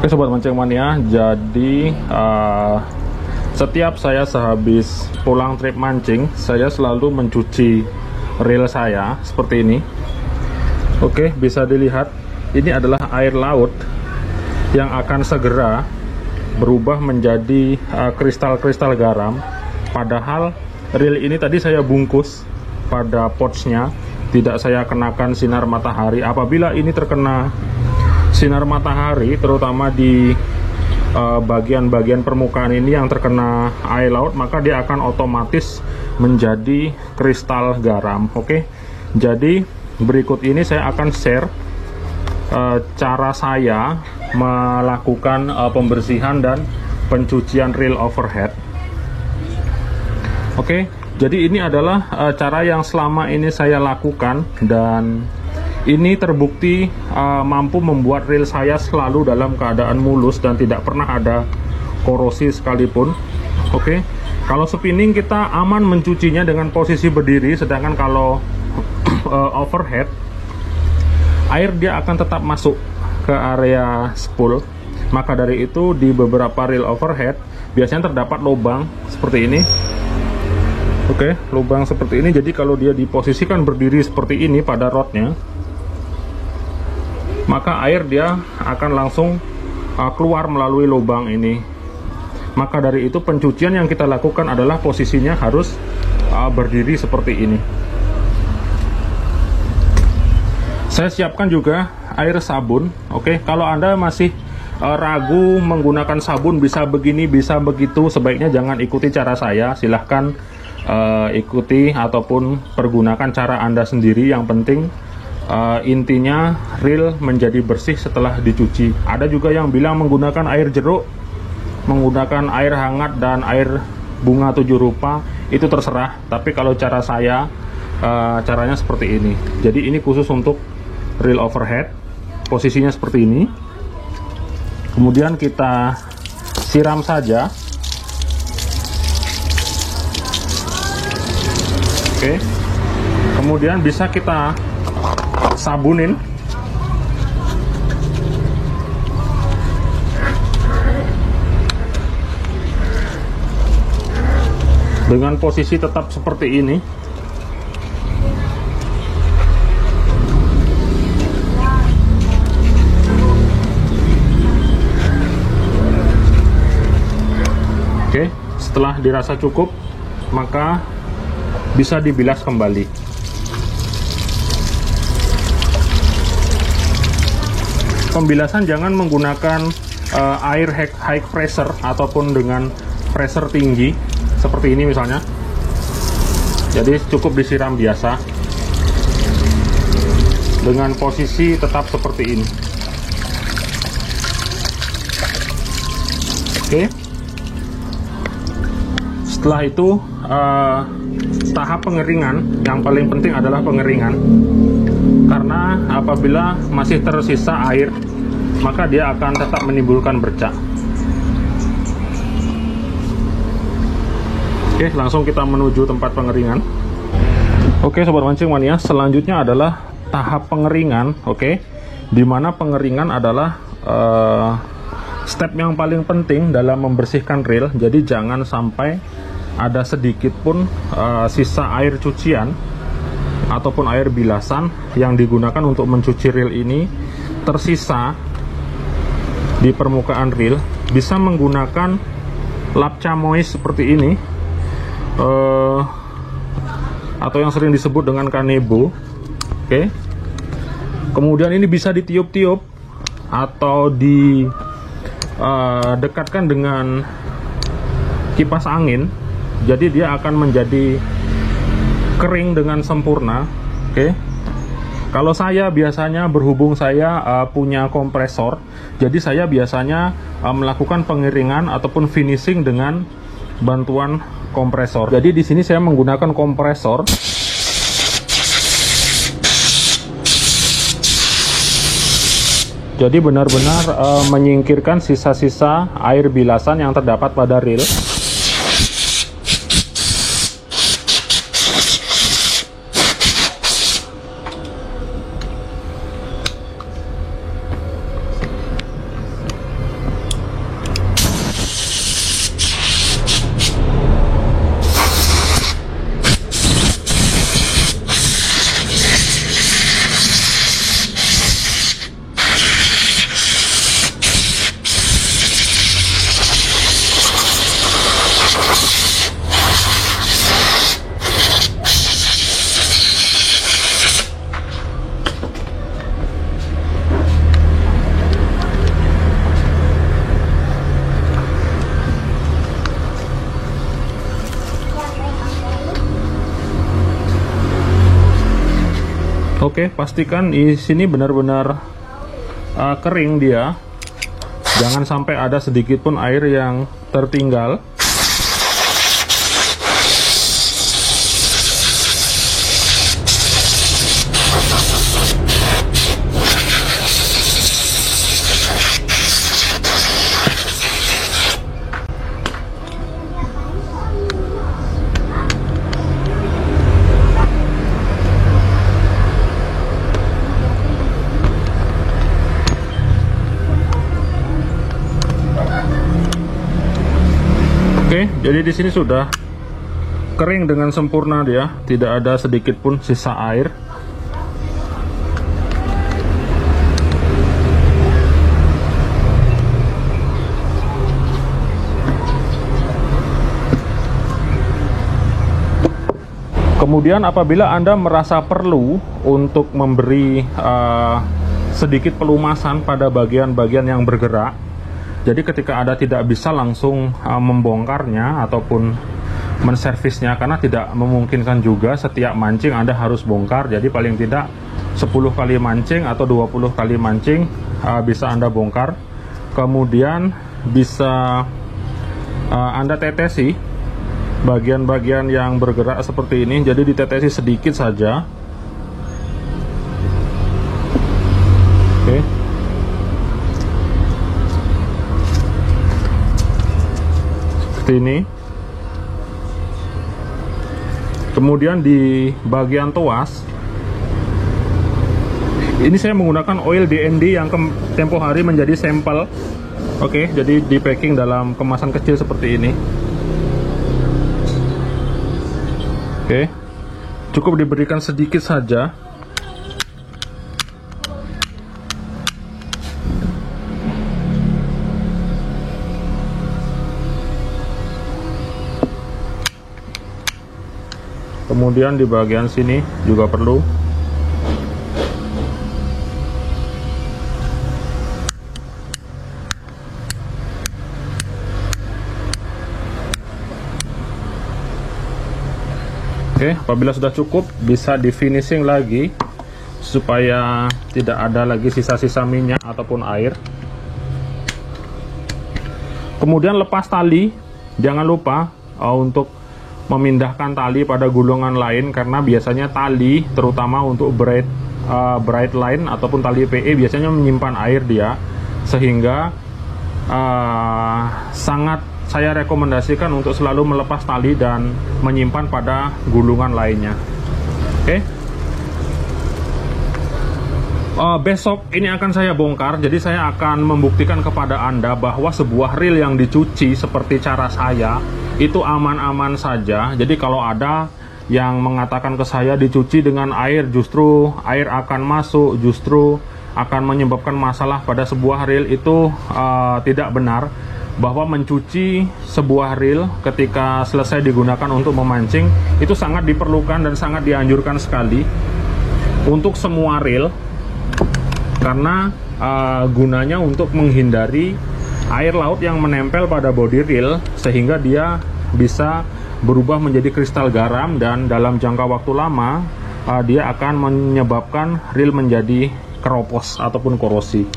Oke sobat mancing mania, jadi setiap saya sehabis pulang trip mancing, saya selalu mencuci reel saya seperti ini. Oke, bisa dilihat ini adalah air laut yang akan segera berubah menjadi kristal-kristal garam. Padahal reel ini tadi saya bungkus pada pouchnya, tidak saya kenakan sinar matahari. Apabila ini terkena sinar matahari, terutama di bagian-bagian permukaan ini yang terkena air laut, maka dia akan otomatis menjadi kristal garam. Oke, jadi berikut ini saya akan share cara saya melakukan pembersihan dan pencucian reel overhead. Oke, jadi ini adalah cara yang selama ini saya lakukan, dan ini terbukti mampu membuat reel saya selalu dalam keadaan mulus dan tidak pernah ada korosi sekalipun. Oke, kalau spinning kita aman mencucinya dengan posisi berdiri, sedangkan kalau overhead, air dia akan tetap masuk ke area spool. Maka dari itu di beberapa reel overhead biasanya terdapat lubang seperti ini. Oke, lubang seperti ini. Jadi kalau dia diposisikan berdiri seperti ini pada rodnya, maka air dia akan langsung keluar melalui lubang ini. Maka dari itu pencucian yang kita lakukan adalah posisinya harus berdiri seperti ini. Saya siapkan juga air sabun. Oke, kalau Anda masih ragu menggunakan sabun bisa begini bisa begitu, sebaiknya jangan ikuti cara saya. Silahkan ikuti ataupun pergunakan cara Anda sendiri. Yang penting intinya reel menjadi bersih setelah dicuci. Ada juga yang bilang menggunakan air jeruk, menggunakan air hangat dan air bunga 7 rupa, itu terserah. Tapi kalau cara saya, caranya seperti ini. Jadi ini khusus untuk reel overhead, posisinya seperti ini. Kemudian kita siram saja. Oke, kemudian bisa kita sabunin. Dengan posisi tetap seperti ini. Oke, setelah dirasa cukup, maka bisa dibilas kembali. Pembilasan jangan menggunakan air high pressure ataupun dengan pressure tinggi seperti ini misalnya. Jadi cukup disiram biasa dengan posisi tetap seperti ini. Oke, setelah itu tahap pengeringan. Yang paling penting adalah pengeringan, karena apabila masih tersisa air, maka dia akan tetap menimbulkan bercak. Oke, langsung kita menuju tempat pengeringan. Oke sobat mancing mania, selanjutnya adalah tahap pengeringan. Oke, dimana pengeringan adalah step yang paling penting dalam membersihkan reel. Jadi jangan sampai ada sedikit pun sisa air cucian ataupun air bilasan yang digunakan untuk mencuci reel ini tersisa di permukaan reel. Bisa menggunakan lap camois seperti ini, atau yang sering disebut dengan kanebo. Oke, kemudian ini bisa ditiup-tiup atau didekatkan dengan kipas angin. Jadi dia akan menjadi kering dengan sempurna. Oke, kalau saya biasanya, berhubung saya punya kompresor, jadi saya biasanya melakukan pengeringan ataupun finishing dengan bantuan kompresor. Jadi di sini saya menggunakan kompresor. Jadi benar-benar menyingkirkan sisa-sisa air bilasan yang terdapat pada reel. Oke, pastikan di sini benar-benar kering dia. Jangan sampai ada sedikit pun air yang tertinggal. Oke, jadi di sini sudah kering dengan sempurna dia, tidak ada sedikit pun sisa air. Kemudian apabila Anda merasa perlu untuk memberi sedikit pelumasan pada bagian-bagian yang bergerak, jadi ketika Anda tidak bisa langsung membongkarnya ataupun menservisnya, karena tidak memungkinkan juga setiap mancing Anda harus bongkar. Jadi paling tidak 10 kali mancing atau 20 kali mancing bisa Anda bongkar. Kemudian bisa Anda tetesi bagian-bagian yang bergerak seperti ini. Jadi ditetesi sedikit saja. Oke. Ini kemudian di bagian tuas ini saya menggunakan oil DND yang tempo hari menjadi sampel. Oke, jadi di packing dalam kemasan kecil seperti ini. Oke, cukup diberikan sedikit saja. Kemudian di bagian sini juga perlu. Oke, apabila sudah cukup bisa di finishing lagi supaya tidak ada lagi sisa-sisa minyak ataupun air. Kemudian lepas tali, jangan lupa untuk memindahkan tali pada gulungan lain, karena biasanya tali terutama untuk bright line ataupun tali PE biasanya menyimpan air dia, sehingga sangat saya rekomendasikan untuk selalu melepas tali dan menyimpan pada gulungan lainnya. Oke. Besok ini akan saya bongkar, jadi saya akan membuktikan kepada Anda bahwa sebuah reel yang dicuci seperti cara saya itu aman-aman saja. Jadi kalau ada yang mengatakan ke saya dicuci dengan air, justru air akan masuk, justru akan menyebabkan masalah pada sebuah reel, itu tidak benar. Bahwa mencuci sebuah reel ketika selesai digunakan untuk memancing itu sangat diperlukan dan sangat dianjurkan sekali untuk semua reel, karena gunanya untuk menghindari air laut yang menempel pada body reel sehingga dia bisa berubah menjadi kristal garam, dan dalam jangka waktu lama dia akan menyebabkan reel menjadi keropos ataupun korosi.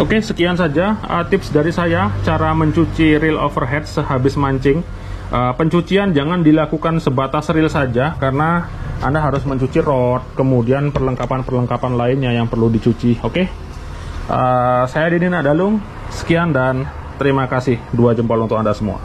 Oke, sekian saja tips dari saya cara mencuci reel overhead sehabis mancing. Pencucian jangan dilakukan sebatas reel saja, karena Anda harus mencuci rod, kemudian perlengkapan-perlengkapan lainnya yang perlu dicuci. Oke, saya Didin Adalung, sekian dan terima kasih. 2 jempol untuk Anda semua.